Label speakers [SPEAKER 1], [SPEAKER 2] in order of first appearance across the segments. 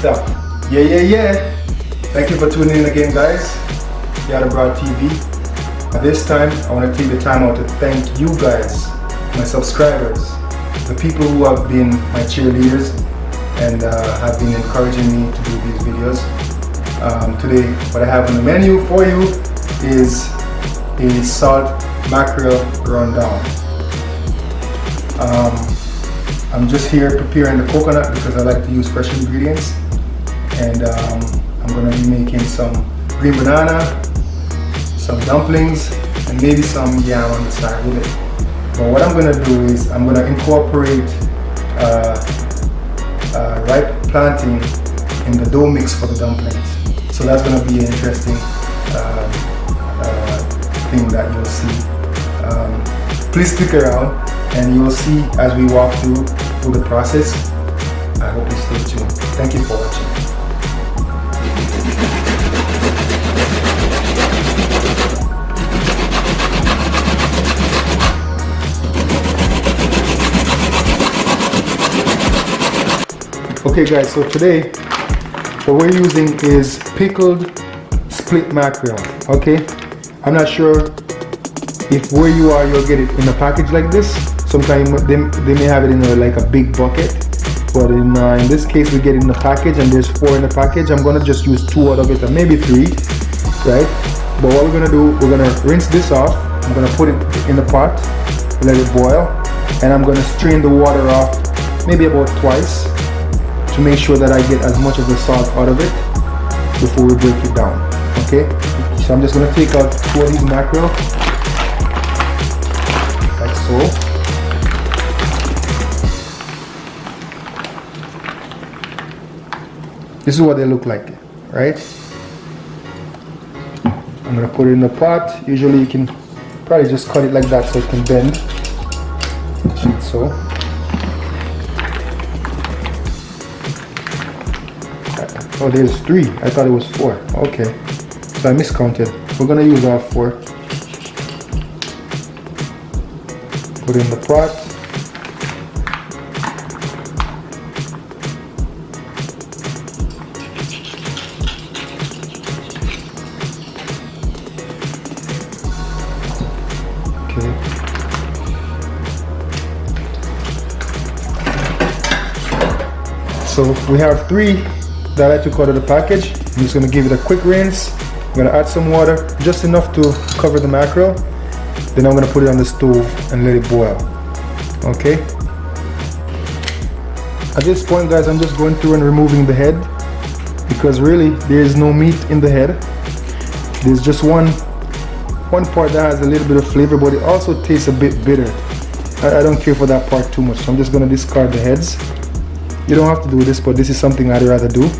[SPEAKER 1] stuff. Yeah. Thank you for tuning in again, guys. Yada Broad TV. At this time, I want to take the time out to thank you guys, my subscribers, the people who have been my cheerleaders and have been encouraging me to do these videos. Today, what I have on the menu for you is a salt mackerel rundown. I'm just here preparing the coconut because I like to use fresh ingredients, and I'm going to be making some green banana, some dumplings, and maybe some yam on the side with it. But what I'm going to do is I'm going to incorporate ripe plantain in the dough mix for the dumplings. So that's going to be an interesting thing that you'll see. Please stick around and you'll see as we walk through the process. I hope you stay tuned. Thank you for watching. Okay guys, so today what we're using is pickled split mackerel. Okay, I'm not sure if where you are you'll get it in a package like this. Sometimes they may have it in like a big bucket, but in this case we get it in the package, and there's 4 in the package. I'm gonna just use 2 out of it, and maybe 3, right? But what we're gonna do, we're gonna rinse this off. I'm gonna put it in the pot, let it boil, and I'm gonna strain the water off maybe about twice to make sure that I get as much of the salt out of it before we break it down. Okay, so I'm just gonna take out 2 of these mackerel like so. This is what they look like, right? I'm gonna put it in the pot. Usually you can probably just cut it like that so it can bend, like so. Oh, there's 3. I thought it was 4. Okay, so I miscounted. We're gonna use all 4. Put it in the pot. So we have 3 that I took out of the package. I'm just going to give it a quick rinse. I'm going to add some water, just enough to cover the mackerel. Then I'm going to put it on the stove and let it boil. Okay. At this point, guys, I'm just going through and removing the head, because really there is no meat in the head. There's just one part that has a little bit of flavor, but it also tastes a bit bitter. I don't care for that part too much, so I'm just going to discard the heads. You don't have to do this, but this is something I'd rather do,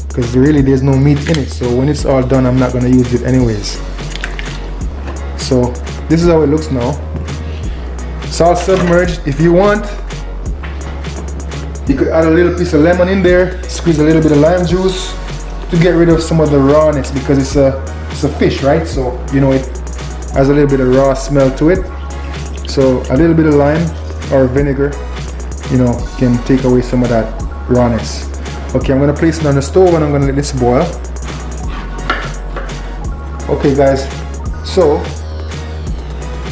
[SPEAKER 1] because really there's no meat in it, so when it's all done I'm not going to use it anyways. So this is how it looks now. Salt submerged. If you want, you could add a little piece of lemon in there, squeeze a little bit of lime juice to get rid of some of the rawness, because it's a fish, right? So you know it has a little bit of raw smell to it, so a little bit of lime or vinegar, you know, can take away some of that rawness. Okay, I'm gonna place it on the stove and I'm gonna let this boil. Okay guys, so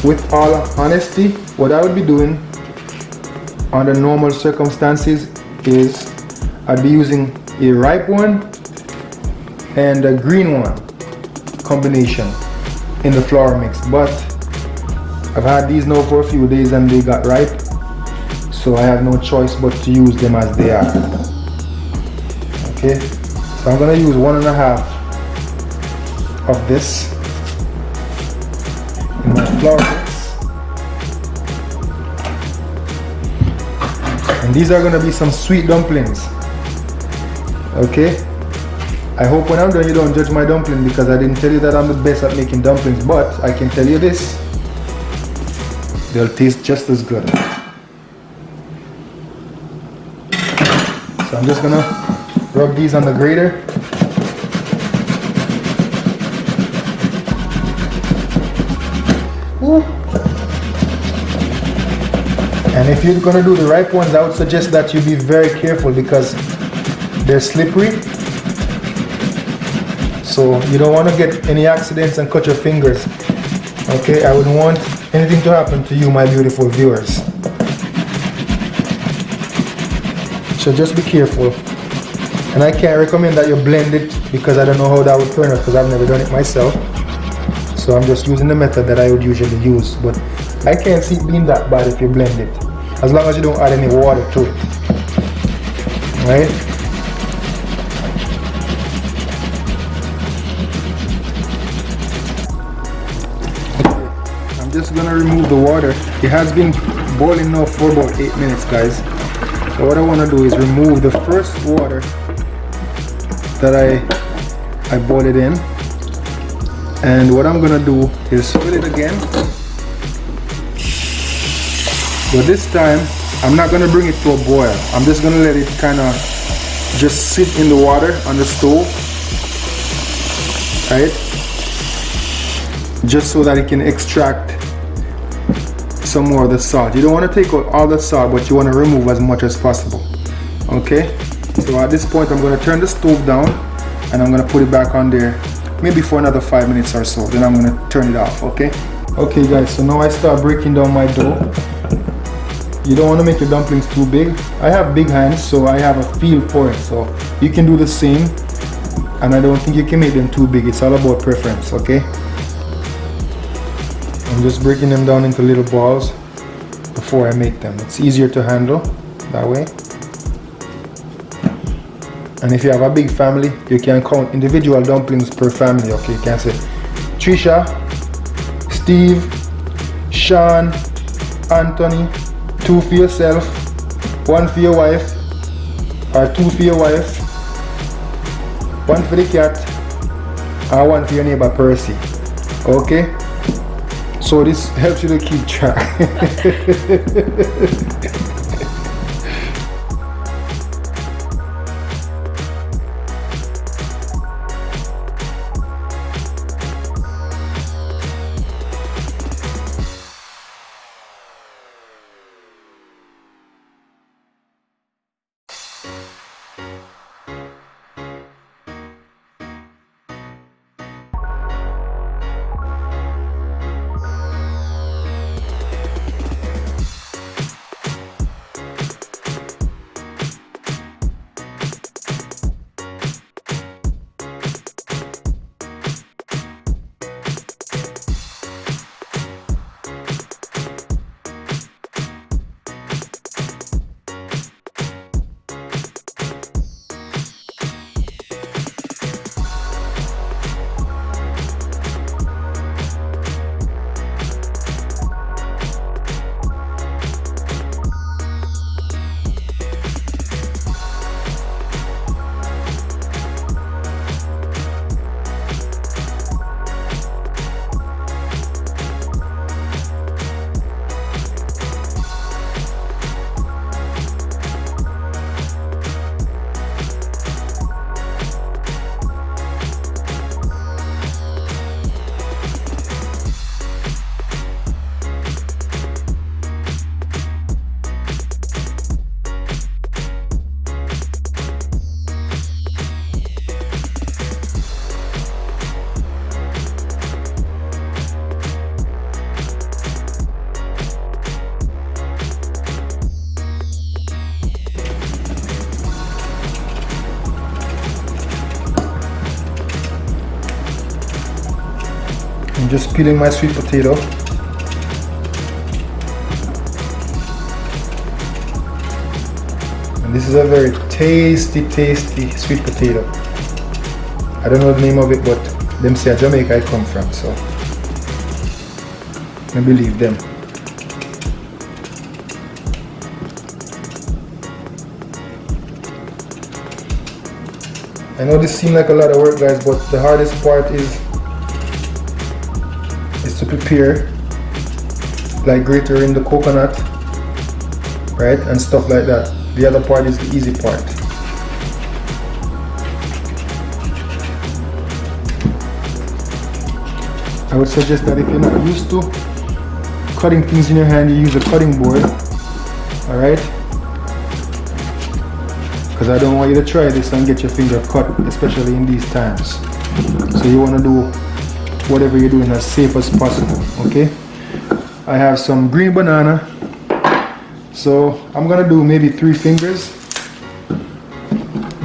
[SPEAKER 1] with all honesty, what I would be doing under normal circumstances is I'd be using a ripe one and a green one combination in the flour mix, but I've had these now for a few days and they got ripe, so I have no choice but to use them as they are. Okay, so I'm gonna use 1.5 of this in my flour mix, and these are gonna be some sweet dumplings. Okay, I hope when I'm done you don't judge my dumpling, because I didn't tell you that I'm the best at making dumplings, but I can tell you this, they'll taste just as good. So I'm just gonna rub these on the grater. Ooh. And And if you're gonna do the ripe ones, I would suggest that you be very careful because they're slippery. So you don't want to get any accidents and cut your fingers. Okay, I wouldn't want anything to happen to you, my beautiful viewers. So just be careful. And I can't recommend that you blend it because I don't know how that would turn out because I've never done it myself. So I'm just using the method that I would usually use. But I can't see it being that bad if you blend it. As long as you don't add any water to it. Right? Okay. I'm just gonna remove the water. It has been boiling now for about 8 minutes, guys. So what I want to do is remove the first water that I boiled it in, and what I'm gonna do is fill it again, but this time I'm not gonna bring it to a boil. I'm just gonna let it kind of just sit in the water on the stove, right, just so that it can extract some more of the salt. You don't want to take out all the salt, but you want to remove as much as possible. Okay, so at this point I'm going to turn the stove down and I'm going to put it back on there maybe for another 5 minutes or so, then I'm going to turn it off. Okay guys, so now I start breaking down my dough. You don't want to make your dumplings too big. I have big hands, so I have a feel for it, so you can do the same, and I don't think you can make them too big. It's all about preference. Okay, I'm just breaking them down into little balls before I make them. It's easier to handle that way. And if you have a big family, you can count individual dumplings per family. Okay, you can say Trisha, Steve, Sean, Anthony, 2 for yourself, 1 for your wife, or 2 for your wife, 1 for the cat, or 1 for your neighbor Percy. Okay, so this helps you to keep track. I'm just peeling my sweet potato. And this is a very tasty sweet potato. I don't know the name of it, but them say Jamaica I come from, so I believe them. I know this seems like a lot of work, guys, but the hardest part is to prepare, like grating the coconut, right, and stuff like that. The other part is the easy part. I would suggest that if you're not used to cutting things in your hand, you use a cutting board Alright? Because I don't want you to try this and get your finger cut, especially in these times. So you want to do whatever you're doing as safe as possible. Okay? I have some green banana. So I'm gonna do maybe 3 fingers.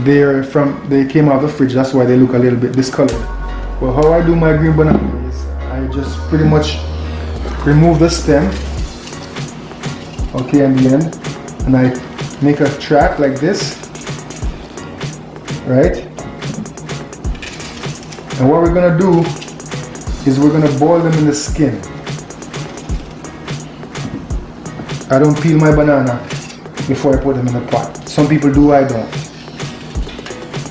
[SPEAKER 1] They came out of the fridge, that's why they look a little bit discolored. Well, how I do my green banana is I just pretty much remove the stem, okay, in the end, and I make a track like this, right? And what we're gonna do is we're gonna boil them in the skin. I don't peel my banana before I put them in the pot. Some people do, I don't.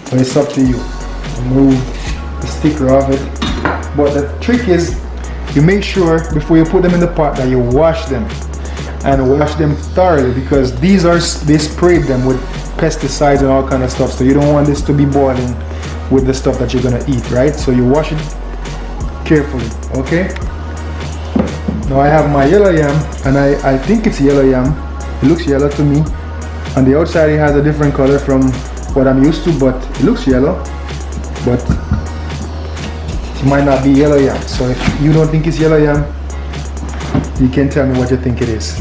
[SPEAKER 1] But it's up to you. Remove the sticker of it. But the trick is, you make sure before you put them in the pot that you wash them. And wash them thoroughly, because they sprayed them with pesticides and all kind of stuff. So you don't want this to be boiling with the stuff that you're gonna eat, right? So you wash it carefully, okay? Now I have my yellow yam, and I think it's yellow yam. It looks yellow to me. On the outside it has a different color from what I'm used to, but it looks yellow. But it might not be yellow yam. So if you don't think it's yellow yam, you can tell me what you think it is.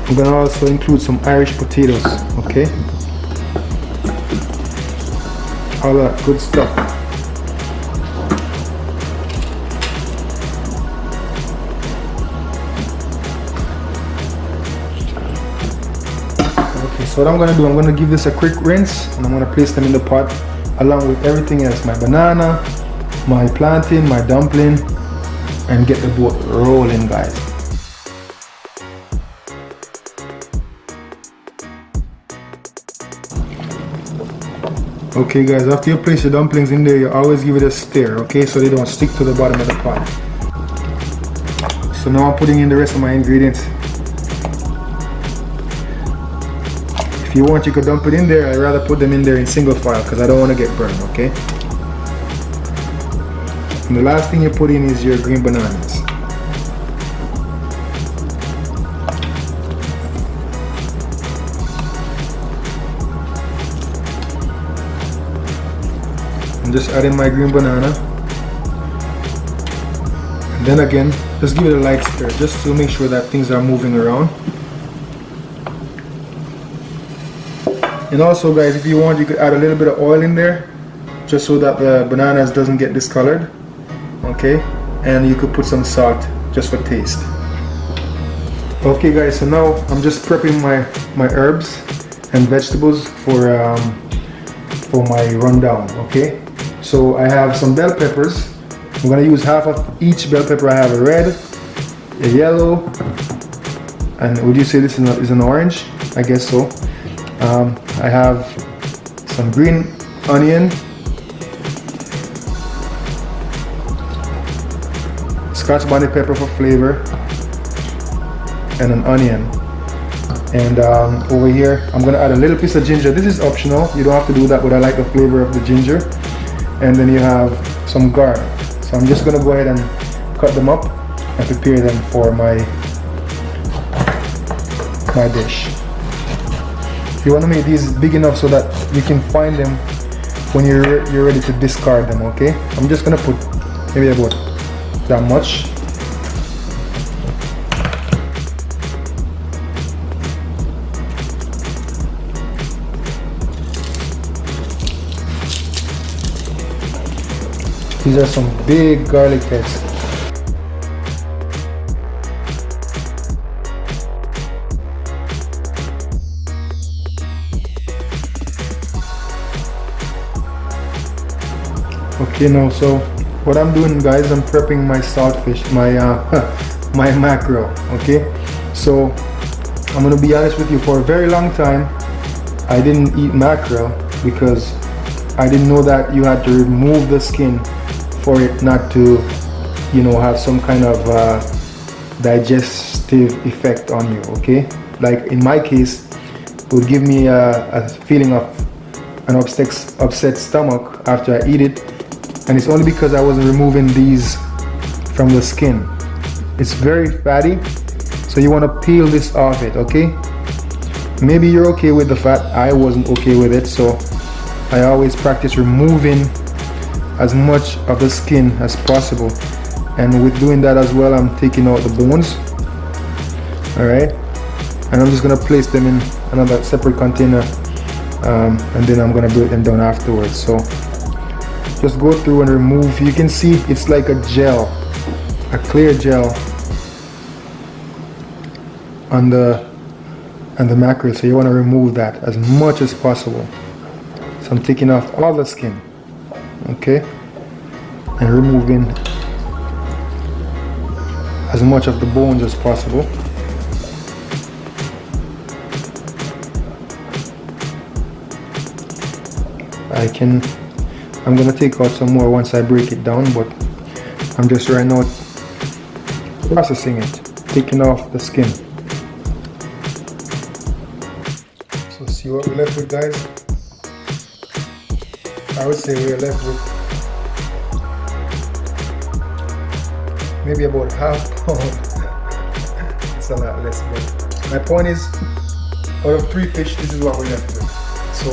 [SPEAKER 1] I'm gonna also include some Irish potatoes, okay? All that good stuff. Okay, so what I'm gonna do, I'm gonna give this a quick rinse, and I'm gonna place them in the pot along with everything else, my banana, my plantain, my dumpling, and get the boat rolling, guys. Okay guys, after you place your dumplings in there, you always give it a stir, okay, so they don't stick to the bottom of the pot. So now I'm putting in the rest of my ingredients. If you want, you could dump it in there. I'd rather put them in there in single file because I don't want to get burned, okay? And the last thing you put in is your green bananas. Just add in my green banana, and then again just give it a light stir just to make sure that things are moving around. And also guys, if you want, you could add a little bit of oil in there just so that the bananas doesn't get discolored, okay? And you could put some salt just for taste. Okay guys, so now I'm just prepping my herbs and vegetables for my rundown, okay? So I have some bell peppers. I'm gonna use half of each bell pepper. I have a red, a yellow, and would you say this is an orange? I guess so. I have some green onion, Scotch bonnet pepper for flavor, and an onion. And over here, I'm gonna add a little piece of ginger. This is optional. You don't have to do that, but I like the flavor of the ginger. And then you have some garlic. So I'm just gonna go ahead and cut them up and prepare them for my dish. You want to make these big enough so that you can find them when you're ready to discard them, okay? I'm just gonna put maybe about that much. These are some big garlic heads. Okay, now so what I'm doing guys, I'm prepping my saltfish, my mackerel, okay? So I'm gonna be honest with you, for a very long time I didn't eat mackerel because I didn't know that you had to remove the skin for it not to, you know, have some kind of digestive effect on you, okay? Like in my case, It would give me a feeling of an upset stomach after I eat it, and it's only because I wasn't removing these from the skin. It's very fatty, so you want to peel this off it, okay? Maybe you're okay with the fat. I wasn't okay with it, so I always practice removing as much of the skin as possible. And with doing that as well, I'm taking out the bones. Alright, and I'm just gonna place them in another separate container, and then I'm gonna break them down afterwards. So just go through and remove. You can see it's like a gel, a clear gel on the mackerel, so you want to remove that as much as possible. So I'm taking off all the skin, okay, and removing as much of the bones as possible. I'm gonna take out some more once I break it down, but I'm just right now processing it, taking off the skin. So see what we're left with, guys? I would say we're left with maybe about half pound. It's a lot less, but my point is, out of 3 fish, this is what we're left with. So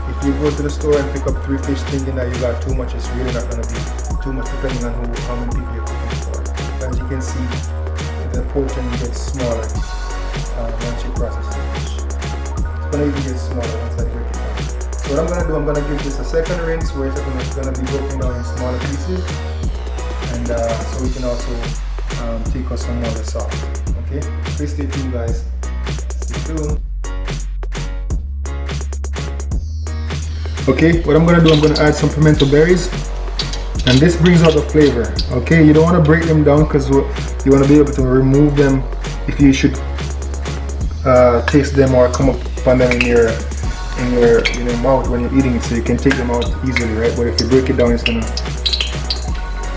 [SPEAKER 1] if you go to the store and pick up 3 fish thinking that you got too much, it's really not going to be too much, depending on how many people you're cooking for. As you can see, the portion gets smaller once you process the fish. It's going to even get smaller once I break it down. So what I'm going to do, I'm going to give this a second rinse where it's going to be broken down in smaller pieces, and so we can also take out some more of the salt. Okay, please stay tuned, guys. Stay tuned. Okay, what I'm gonna do, I'm gonna add some pimento berries, and this brings out the flavor. Okay, you don't want to break them down because you want to be able to remove them if you should taste them or come upon them in your mouth when you're eating it, so you can take them out easily, right? But if you break it down, it's gonna,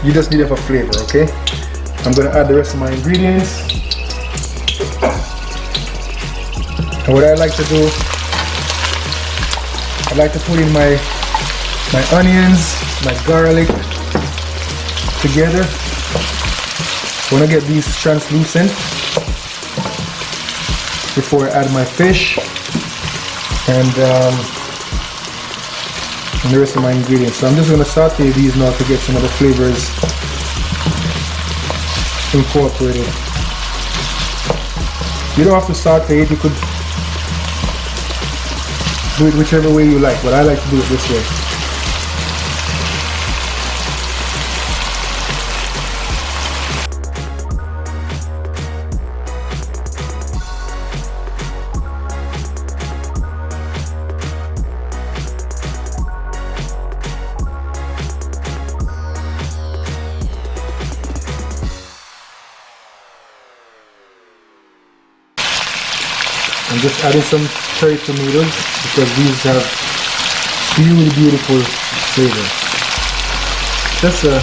[SPEAKER 1] you just need it for flavor. Okay, I'm gonna add the rest of my ingredients, and what I like to do, I like to put in my onions, my garlic together. I want to get these translucent before I add my fish and the rest of my ingredients. So I'm just going to saute these now to get some of the flavors incorporated. You don't have to saute it, you could do it whichever way you like, but I like to do it this way. I'm just adding some cherry tomatoes because these have really beautiful flavor. Just a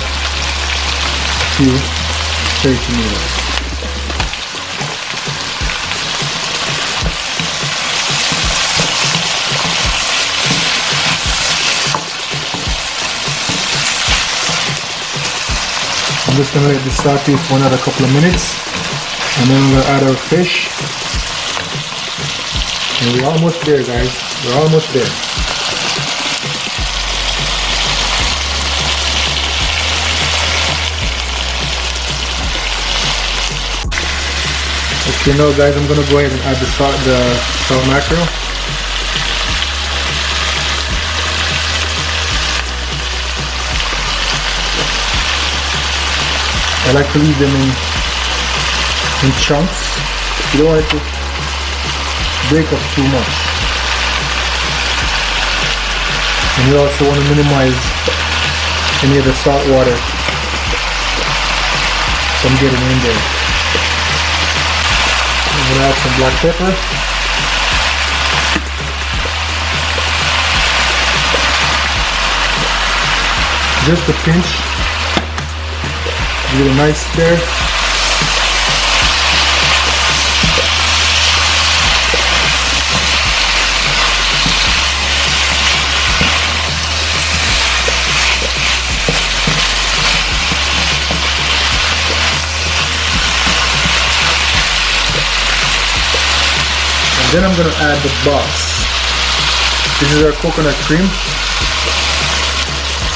[SPEAKER 1] few cherry tomatoes. I'm just going to let this saute for another couple of minutes, and then I'm going to add our fish. And we're almost there, guys. We're almost there. Okay, now guys, I'm gonna go ahead and add the salt mackerel. I like to leave them in chunks. You don't want it to break up too much, and you also want to minimize any of the salt water from getting in there. I'm going to add some black pepper, just a pinch, give it a nice stir. Then I'm gonna add the box. This is our coconut cream.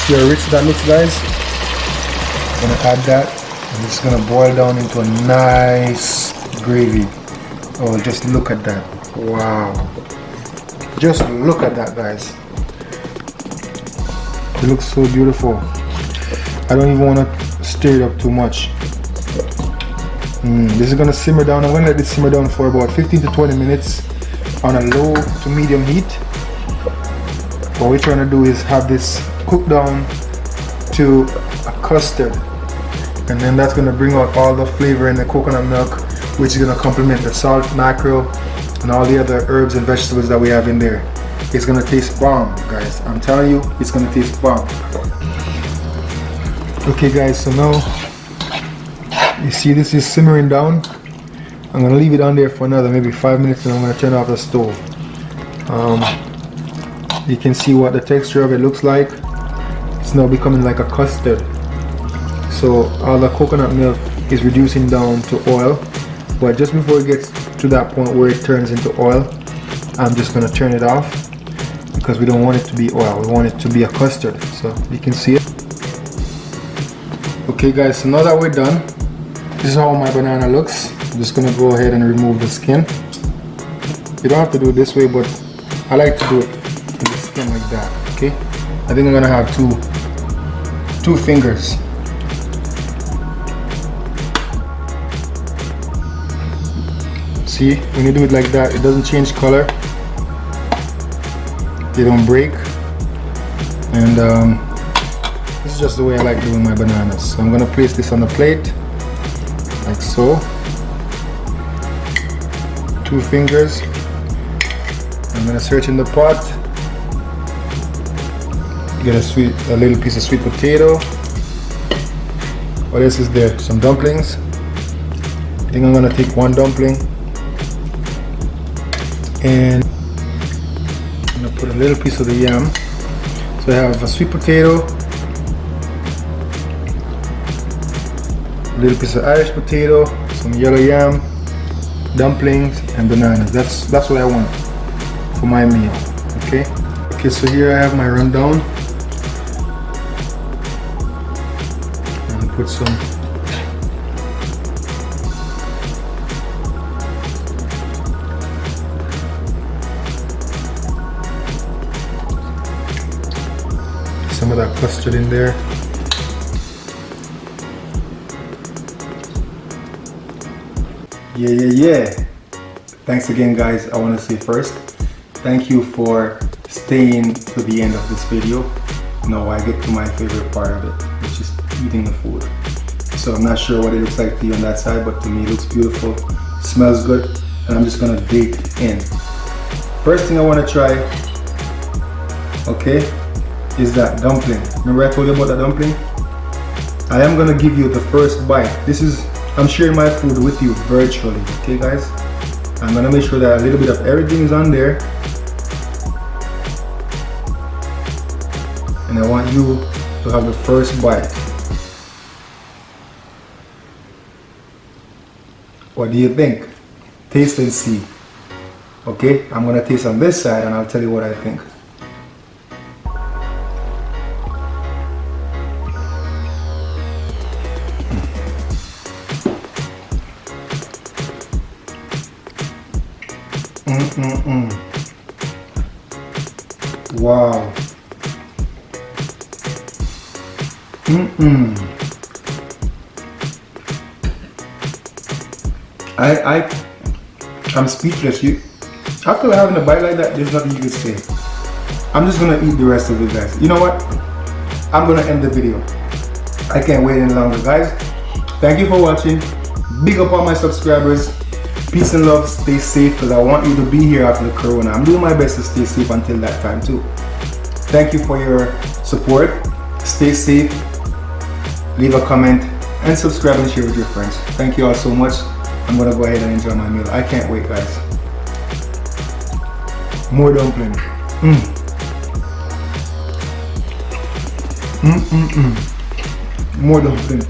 [SPEAKER 1] See how rich that looks, guys? I'm gonna add that, and it's gonna boil down into a nice gravy. Oh, just look at that. Wow. Just look at that, guys. It looks so beautiful. I don't even want to stir it up too much. This is gonna simmer down. I'm gonna let this simmer down for about 15 to 20 minutes on a low to medium heat. What we're trying to do is have this cook down to a custard, and then that's gonna bring out all the flavor in the coconut milk, which is gonna complement the salt, mackerel, and all the other herbs and vegetables that we have in there. It's gonna taste bomb, guys. I'm telling you, it's gonna taste bomb. Okay, guys, so now you see this is simmering down. I'm gonna leave it on there for another maybe 5 minutes, and I'm gonna turn off the stove. You can see what the texture of it looks like. It's now becoming like a custard. So all the coconut milk is reducing down to oil, but just before it gets to that point where it turns into oil, I'm just gonna turn it off, because we don't want it to be oil, we want it to be a custard. So you can see it. Okay, guys, so now that we're done, this is how my banana looks. I'm just gonna go ahead and remove the skin. You don't have to do it this way, but I like to do it with the skin like that. Okay, I think I'm gonna have two fingers. See, when you do it like that, it doesn't change color, they don't break, and this is just the way I like doing my bananas. So I'm gonna place this on the plate like so. 2 fingers. I'm gonna search in the pot. Get a little piece of sweet potato. What else is there? Some dumplings. I think I'm gonna take 1 dumpling, and I'm gonna put a little piece of the yam. So I have a sweet potato, a little piece of Irish potato, some yellow yam, dumplings, and bananas. That's what I want for my meal. Okay. Okay, so here I have my rundown. I'm gonna put some of that custard in there. Yeah. Thanks again, guys. I want to say first, thank you for staying to the end of this video. Now I get to my favorite part of it, which is eating the food. So I'm not sure what it looks like to you on that side, but to me it looks beautiful, smells good, and I'm just gonna dig in. First thing I want to try, okay, is that dumpling. Remember I told you about that dumpling? I am gonna give you the first bite. I'm sharing my food with you virtually, okay, guys? I'm gonna make sure that a little bit of everything is on there, and I want you to have the first bite. What do you think? Taste and see. Okay, I'm gonna taste on this side and I'll tell you what I think. Wow. I'm speechless. After having a bite like that, there's nothing you can say. I'm just gonna eat the rest of it, guys. You know what? I'm gonna end the video. I can't wait any longer, guys. Thank you for watching. Big up all my subscribers. Peace and love. Stay safe, because I want you to be here after the corona. I'm doing my best to stay safe until that time too. Thank you for your support. Stay safe. Leave a comment and subscribe and share with your friends. Thank you all so much. I'm gonna go ahead and enjoy my meal. I can't wait, guys. More dumpling. More dumpling.